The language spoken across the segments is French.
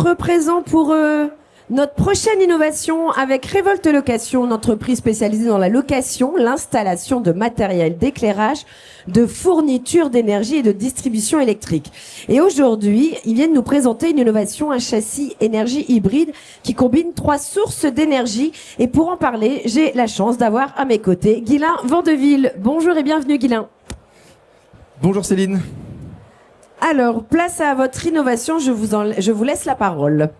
Représent pour notre prochaine innovation avec Révolte Location, une entreprise spécialisée dans la location, l'installation de matériel d'éclairage, de fourniture d'énergie et de distribution électrique. Et aujourd'hui, ils viennent nous présenter une innovation, un châssis énergie hybride qui combine 3 sources d'énergie. Et pour en parler, j'ai la chance d'avoir à mes côtés Guylain Vandeville. Bonjour et bienvenue Guylain. Bonjour Céline. Alors, place à votre innovation, je vous laisse la parole.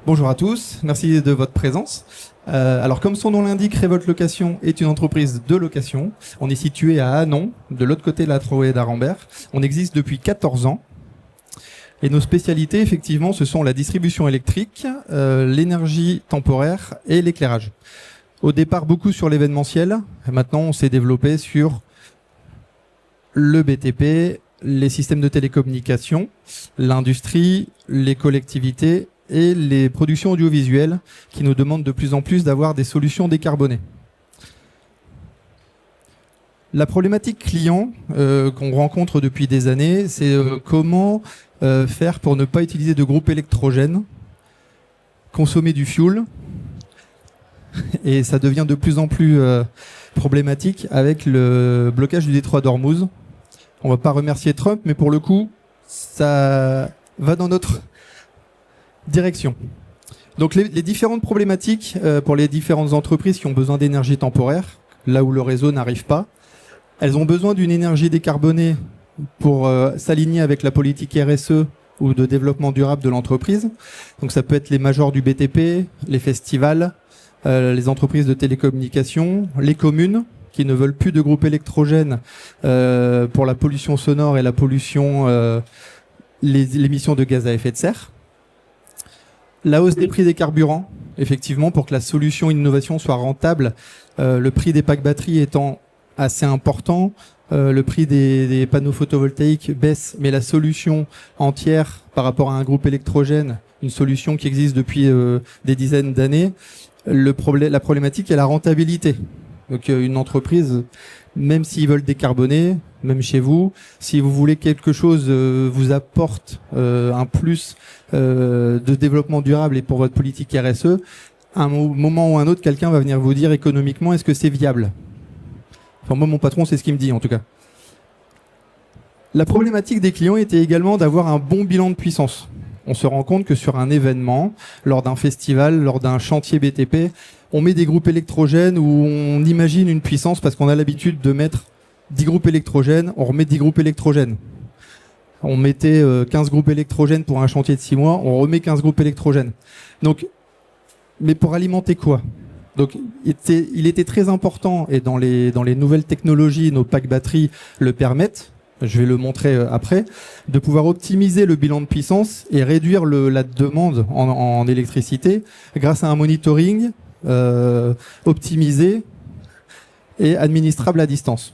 Bonjour à tous, merci de votre présence. Alors comme son nom l'indique, Révolte Location est une entreprise de location. On est situé à Hanon, de l'autre côté de la Troée d'Arambert. On existe depuis 14 ans. Et nos spécialités, effectivement, ce sont la distribution électrique, l'énergie temporaire et l'éclairage. Au départ, beaucoup sur l'événementiel. Maintenant, on s'est développé sur le BTP, les systèmes de télécommunication, l'industrie, les collectivités et les productions audiovisuelles qui nous demandent de plus en plus d'avoir des solutions décarbonées. La problématique client qu'on rencontre depuis des années, c'est comment faire pour ne pas utiliser de groupes électrogènes, consommer du fuel, et ça devient de plus en plus problématique avec le blocage du détroit d'Ormuz. On va pas remercier Trump, mais pour le coup, ça va dans notre direction. Donc les différentes problématiques pour les différentes entreprises qui ont besoin d'énergie temporaire, là où le réseau n'arrive pas, elles ont besoin d'une énergie décarbonée pour s'aligner avec la politique RSE ou de développement durable de l'entreprise. Donc ça peut être les majors du BTP, les festivals, les entreprises de télécommunications, les communes qui ne veulent plus de groupes électrogènes pour la pollution sonore et la pollution, les émissions de gaz à effet de serre. La hausse des prix des carburants, effectivement, pour que la solution innovation soit rentable, le prix des packs batteries étant assez important, le prix des panneaux photovoltaïques baisse, mais la solution entière par rapport à un groupe électrogène, une solution qui existe depuis des dizaines d'années, la problématique est la rentabilité. Donc une entreprise, même s'ils veulent décarboner, même chez vous, si vous voulez quelque chose vous apporte un plus de développement durable et pour votre politique RSE, à un moment ou un autre, quelqu'un va venir vous dire économiquement, est-ce que c'est viable ? Enfin, moi, mon patron, c'est ce qu'il me dit en tout cas. La problématique des clients était également d'avoir un bon bilan de puissance. On se rend compte que sur un événement, lors d'un festival, lors d'un chantier BTP, on met des groupes électrogènes où on imagine une puissance parce qu'on a l'habitude de mettre 10 groupes électrogènes, on remet 10 groupes électrogènes. On mettait 15 groupes électrogènes pour un chantier de 6 mois, on remet 15 groupes électrogènes. Donc, mais pour alimenter quoi ? Donc, il était très important, et dans les nouvelles technologies, nos packs batteries le permettent, je vais le montrer après, de pouvoir optimiser le bilan de puissance et réduire la demande en électricité grâce à un monitoring optimisé et administrable à distance.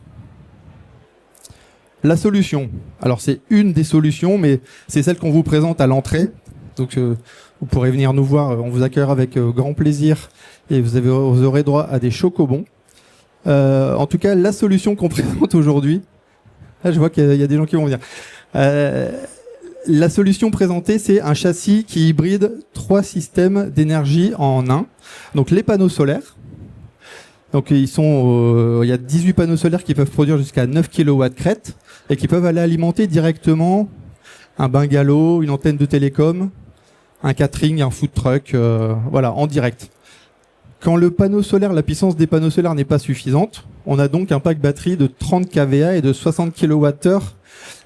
La solution, alors c'est une des solutions, mais c'est celle qu'on vous présente à l'entrée. Donc vous pourrez venir nous voir, on vous accueillera avec grand plaisir et vous aurez droit à des chocobons. En tout cas, la solution qu'on présente aujourd'hui, je vois qu'il y a des gens qui vont venir. La solution présentée, c'est un châssis qui hybride 3 systèmes d'énergie en un. Donc les panneaux solaires. Donc il y a 18 panneaux solaires qui peuvent produire jusqu'à 9 kW crête et qui peuvent aller alimenter directement un bungalow, une antenne de télécom, un catering, un food truck, voilà, en direct. Quand le panneau solaire, la puissance des panneaux solaires n'est pas suffisante, on a donc un pack batterie de 30 kVA et de 60 kWh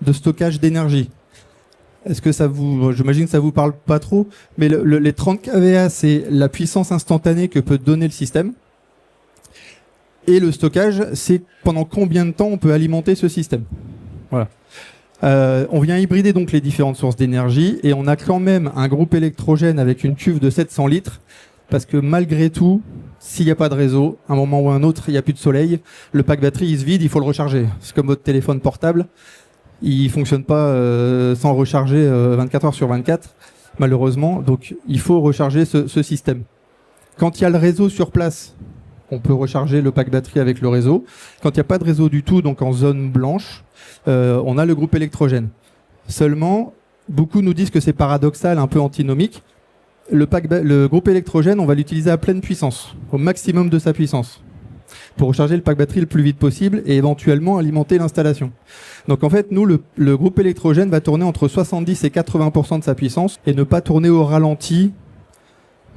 de stockage d'énergie. Est-ce que j'imagine que ça vous parle pas trop, mais les 30 kVA, c'est la puissance instantanée que peut donner le système. Et le stockage, c'est pendant combien de temps on peut alimenter ce système. Voilà. On vient hybrider donc les différentes sources d'énergie et on a quand même un groupe électrogène avec une cuve de 700 litres parce que malgré tout, s'il n'y a pas de réseau, à un moment ou un autre, il n'y a plus de soleil, le pack batterie il se vide, il faut le recharger. C'est comme votre téléphone portable, il fonctionne pas sans recharger 24 heures sur 24, malheureusement. Donc il faut recharger ce système. Quand il y a le réseau sur place, on peut recharger le pack batterie avec le réseau. Quand il n'y a pas de réseau du tout, donc en zone blanche, on a le groupe électrogène. Seulement, beaucoup nous disent que c'est paradoxal, un peu antinomique. Le groupe électrogène, on va l'utiliser à pleine puissance, au maximum de sa puissance, pour recharger le pack batterie le plus vite possible et éventuellement alimenter l'installation. Donc en fait, nous, le groupe électrogène va tourner entre 70 et 80% de sa puissance et ne pas tourner au ralenti.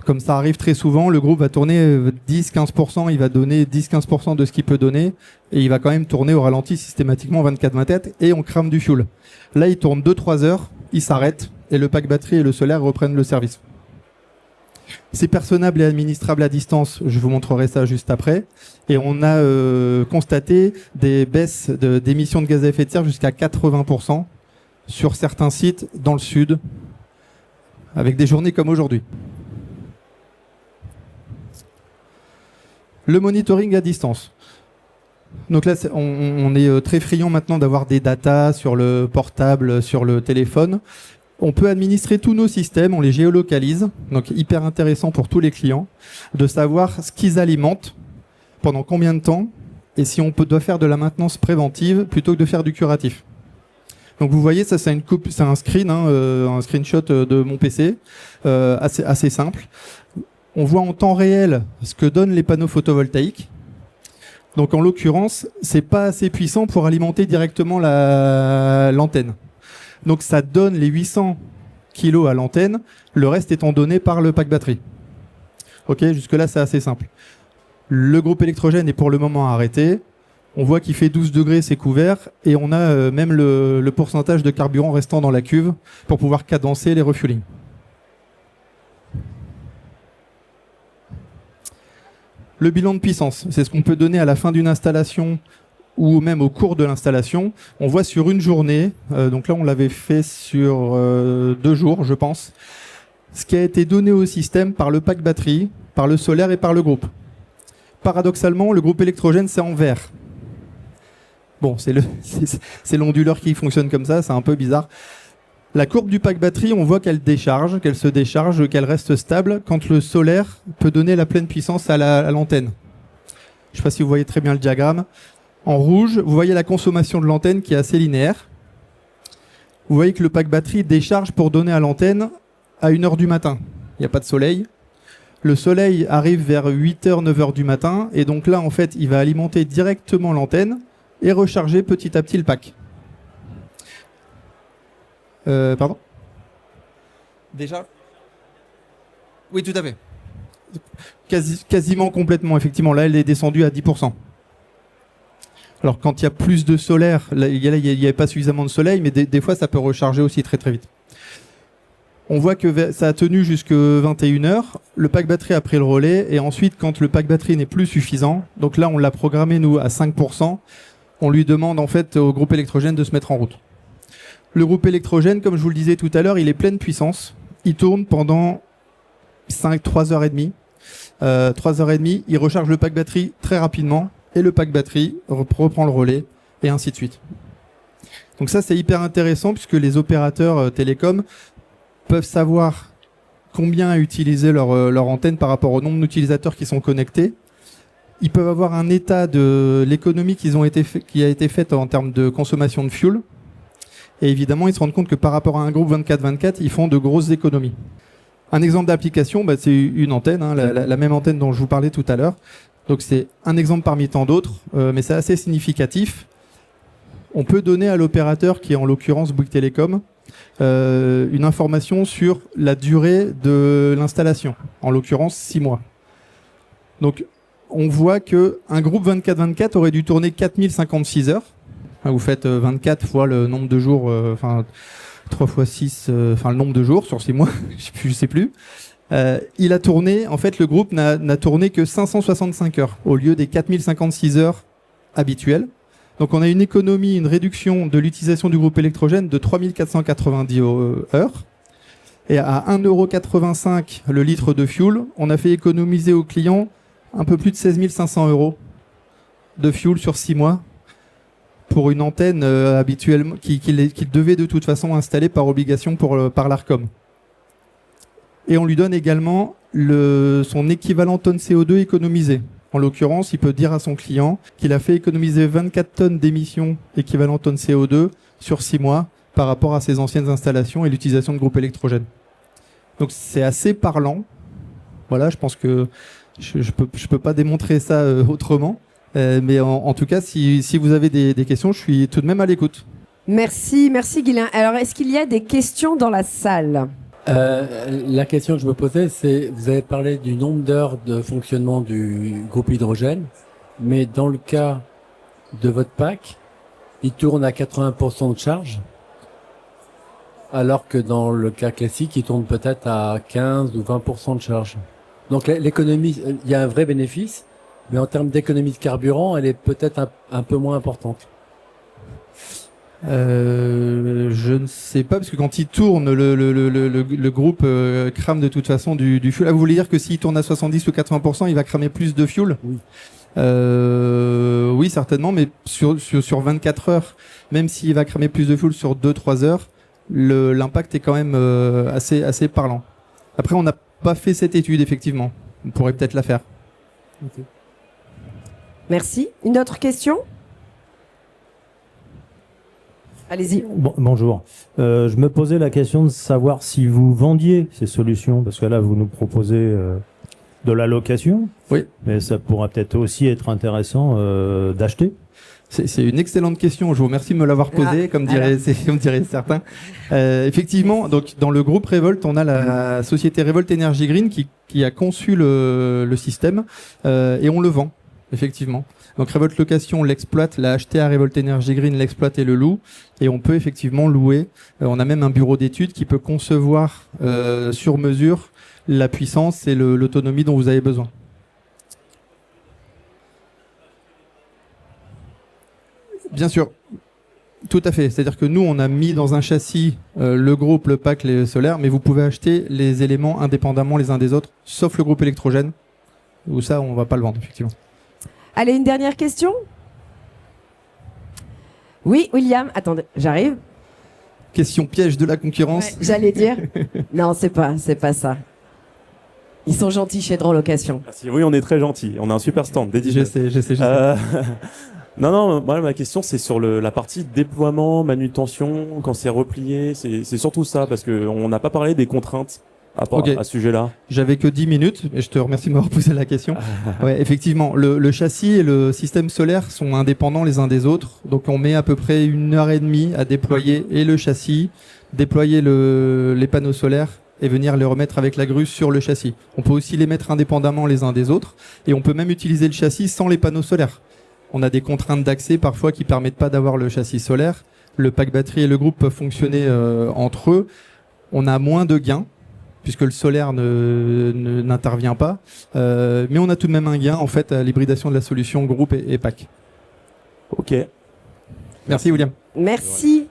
Comme ça arrive très souvent, le groupe va tourner 10-15%, il va donner 10-15% de ce qu'il peut donner et il va quand même tourner au ralenti systématiquement 24-24 et on crame du fuel. Là, il tourne 2-3 heures, il s'arrête et le pack batterie et le solaire reprennent le service. C'est personnable et administrable à distance, je vous montrerai ça juste après. Et on a constaté des baisses d'émissions de gaz à effet de serre jusqu'à 80% sur certains sites dans le sud, avec des journées comme aujourd'hui. Le monitoring à distance. Donc là, on est très friand maintenant d'avoir des datas sur le portable, sur le téléphone. On peut administrer tous nos systèmes, on les géolocalise, donc hyper intéressant pour tous les clients, de savoir ce qu'ils alimentent, pendant combien de temps, et si on doit faire de la maintenance préventive plutôt que de faire du curatif. Donc vous voyez, ça c'est un screen, un screenshot de mon PC, assez simple. On voit en temps réel ce que donnent les panneaux photovoltaïques. Donc en l'occurrence, c'est pas assez puissant pour alimenter directement l'antenne. Donc ça donne les 800 kg à l'antenne, le reste étant donné par le pack batterie. Ok, jusque-là c'est assez simple. Le groupe électrogène est pour le moment arrêté. On voit qu'il fait 12 degrés, c'est couvert, et on a même le pourcentage de carburant restant dans la cuve pour pouvoir cadencer les refuelings. Le bilan de puissance, c'est ce qu'on peut donner à la fin d'une installation ou même au cours de l'installation. On voit sur une journée, donc là on l'avait fait sur 2 jours je pense, ce qui a été donné au système par le pack batterie, par le solaire et par le groupe. Paradoxalement, le groupe électrogène c'est en vert. Bon, c'est l'onduleur qui fonctionne comme ça, c'est un peu bizarre. La courbe du pack batterie, on voit qu'elle se décharge, qu'elle reste stable quand le solaire peut donner la pleine puissance à l'antenne. Je ne sais pas si vous voyez très bien le diagramme. En rouge, vous voyez la consommation de l'antenne qui est assez linéaire. Vous voyez que le pack batterie décharge pour donner à l'antenne à 1h du matin. Il n'y a pas de soleil. Le soleil arrive vers 8h, 9h du matin. Et donc là, en fait, il va alimenter directement l'antenne et recharger petit à petit le pack. Pardon ? Déjà ? Oui, tout à fait. Quasiment complètement, effectivement. Là, elle est descendue à 10%. Alors, quand il y a plus de solaire, là, il n'y avait pas suffisamment de soleil, mais des fois, ça peut recharger aussi très très vite. On voit que ça a tenu jusqu'à 21h. Le pack batterie a pris le relais. Et ensuite, quand le pack batterie n'est plus suffisant, donc là, on l'a programmé, nous, à 5%, on lui demande, en fait, au groupe électrogène de se mettre en route. Le groupe électrogène, comme je vous le disais tout à l'heure, il est pleine puissance. Il tourne pendant 3h30. 3h30, il recharge le pack batterie très rapidement. Et le pack batterie reprend le relais, et ainsi de suite. Donc ça, c'est hyper intéressant, puisque les opérateurs télécoms peuvent savoir combien a utilisé leur antenne par rapport au nombre d'utilisateurs qui sont connectés. Ils peuvent avoir un état de l'économie qui a été faite en termes de consommation de fuel. Et évidemment, ils se rendent compte que par rapport à un groupe 24-24, ils font de grosses économies. Un exemple d'application, c'est une antenne, la même antenne dont je vous parlais tout à l'heure. Donc c'est un exemple parmi tant d'autres, mais c'est assez significatif. On peut donner à l'opérateur, qui est en l'occurrence Bouygues Telecom, une information sur la durée de l'installation, en l'occurrence 6 mois. Donc on voit qu'un groupe 24-24 aurait dû tourner 4056 heures. Vous faites 24 fois le nombre de jours, 3 fois 6, le nombre de jours sur 6 mois, je sais plus. Il a tourné, en fait, le groupe n'a tourné que 565 heures au lieu des 4056 heures habituelles. Donc on a une économie, une réduction de l'utilisation du groupe électrogène de 3490 heures. Et à 1,85 € le litre de fuel, on a fait économiser aux clients un peu plus de 16 500 € de fuel sur 6 mois pour une antenne habituellement qu'il devait de toute façon installer par obligation par l'Arcom. Et on lui donne également son équivalent tonne CO2 économisé. En l'occurrence, il peut dire à son client qu'il a fait économiser 24 tonnes d'émissions équivalent tonne CO2 sur 6 mois par rapport à ses anciennes installations et l'utilisation de groupes électrogènes. Donc c'est assez parlant. Voilà, je pense que je peux pas démontrer ça autrement. Mais en tout cas, si vous avez des questions, je suis tout de même à l'écoute. Merci Guilain. Alors, est-ce qu'il y a des questions dans la salle ? La question que je me posais, c'est, vous avez parlé du nombre d'heures de fonctionnement du groupe hydrogène, mais dans le cas de votre pack, il tourne à 80% de charge, alors que dans le cas classique, il tourne peut-être à 15 ou 20% de charge. Donc l'économie, il y a un vrai bénéfice, mais en termes d'économie de carburant, elle est peut-être un peu moins importante. Je ne sais pas, parce que quand il tourne, le groupe crame de toute façon du fuel. Ah, vous voulez dire que s'il tourne à 70 ou 80%, il va cramer plus de fuel ? Oui. Oui, certainement, mais sur 24 heures, même s'il va cramer plus de fuel sur 2-3 heures, l'impact est quand même assez parlant. Après, on n'a pas fait cette étude, effectivement. On pourrait peut-être la faire. Okay. Merci. Une autre question ? Allez-y. Bonjour. Je me posais la question de savoir si vous vendiez ces solutions, parce que là, vous nous proposez de la location. Oui. Mais ça pourrait peut-être aussi être intéressant d'acheter. C'est une excellente question. Je vous remercie de me l'avoir posée, comme diraient certains. Effectivement, donc dans le groupe Revolt, on a la société Revolt Energy Green qui a conçu le système et on le vend. Effectivement. Donc Revolt Location l'exploite, l'a acheté à Revolt Energy Green, l'exploite et le loue. Et on peut effectivement louer. On a même un bureau d'études qui peut concevoir sur mesure la puissance et l'autonomie dont vous avez besoin. Bien sûr, tout à fait. C'est-à-dire que nous, on a mis dans un châssis le groupe, le pack, les solaires, mais vous pouvez acheter les éléments indépendamment les uns des autres, sauf le groupe électrogène, où ça, on ne va pas le vendre, effectivement. Allez, une dernière question ? Oui, William, attendez, j'arrive. Question piège de la concurrence. Ouais, j'allais dire. Non, c'est pas ça. Ils sont gentils chez Dran Location. Merci. Oui, on est très gentils. On a un super stand dédié. Je sais. Non, moi, ma question, c'est sur la partie déploiement, manutention, quand c'est replié. C'est surtout ça, parce qu'on n'a pas parlé des contraintes à ce sujet-là. J'avais que 10 minutes, et je te remercie de m'avoir posé la question. Ouais, effectivement, le châssis et le système solaire sont indépendants les uns des autres. Donc, on met à peu près 1h30 à déployer et le châssis, déployer les panneaux solaires et venir les remettre avec la grue sur le châssis. On peut aussi les mettre indépendamment les uns des autres, et on peut même utiliser le châssis sans les panneaux solaires. On a des contraintes d'accès parfois qui permettent pas d'avoir le châssis solaire. Le pack batterie et le groupe peuvent fonctionner entre eux. On a moins de gains puisque le solaire n'intervient pas. Mais on a tout de même un gain en fait à l'hybridation de la solution groupe et pack. Ok. Merci William. Merci.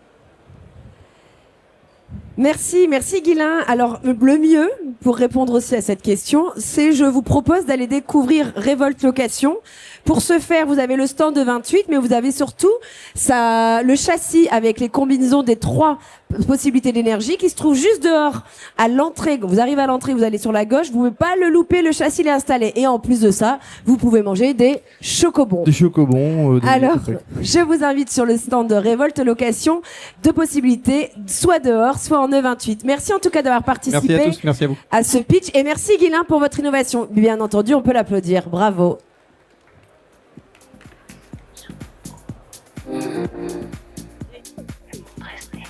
Merci Guilain. Alors le mieux pour répondre aussi à cette question, c'est je vous propose d'aller découvrir Revolt Location. Pour ce faire, vous avez le stand de 28, mais vous avez surtout le châssis avec les combinaisons des 3 possibilités d'énergie qui se trouve juste dehors à l'entrée. Vous arrivez à l'entrée, vous allez sur la gauche, vous ne pouvez pas le louper, le châssis est installé. Et en plus de ça, vous pouvez manger des chocobons. Des chocobons. Alors, je vous invite sur le stand de Revolt Location, 2 possibilités, soit dehors, soit en E28. Merci en tout cas d'avoir participé merci à tous, merci à vous. À ce pitch. Et merci Guilain pour votre innovation. Bien entendu, on peut l'applaudir. Bravo. Restez.